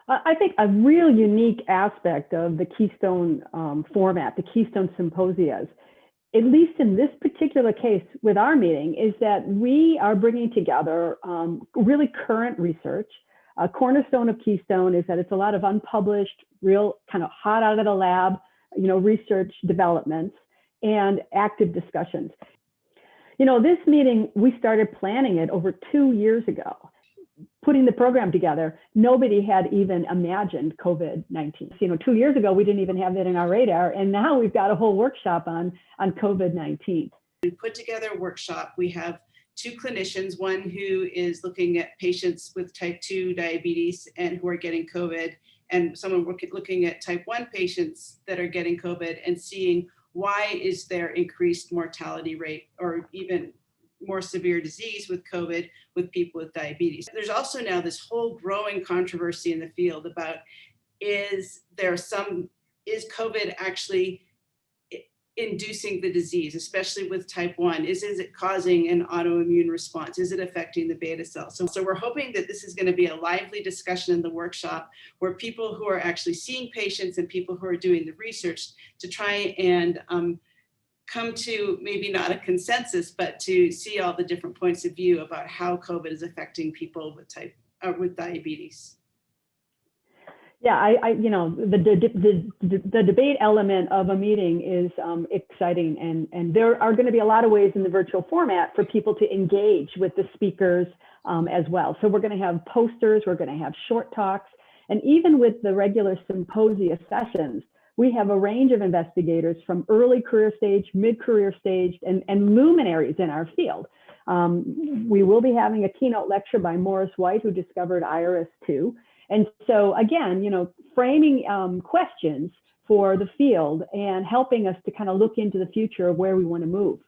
I think a real unique aspect of the Keystone format, the Keystone Symposias, at least in this particular case with our meeting, is that we are bringing together really current research. A cornerstone of Keystone is that it's a lot of unpublished, real kind of hot out of the lab, research developments and active discussions. This meeting, we started planning it over 2 years ago. Putting the program together, nobody had even imagined COVID-19. 2 years ago, we didn't even have that in our radar. And now we've got a whole workshop on COVID-19. We put together a workshop. We have 2 clinicians, one who is looking at patients with type 2 diabetes and who are getting COVID, and someone looking at type 1 patients that are getting COVID and seeing why is there increased mortality rate or even more severe disease with COVID with people with diabetes. There's also now this whole growing controversy in the field about is COVID actually inducing the disease, especially with type 1? Is it causing an autoimmune response? Is it affecting the beta cells? So we're hoping that this is going to be a lively discussion in the workshop where people who are actually seeing patients and people who are doing the research to try and come to maybe not a consensus, but to see all the different points of view about how COVID is affecting people with diabetes. Yeah, the debate element of a meeting is exciting, and there are going to be a lot of ways in the virtual format for people to engage with the speakers as well. So we're going to have posters, we're going to have short talks, and even with the regular symposia sessions, we have a range of investigators from early career stage, mid-career stage, and luminaries in our field. We will be having a keynote lecture by Morris White, who discovered IRS2. And so again, framing questions for the field and helping us to kind of look into the future of where we want to move.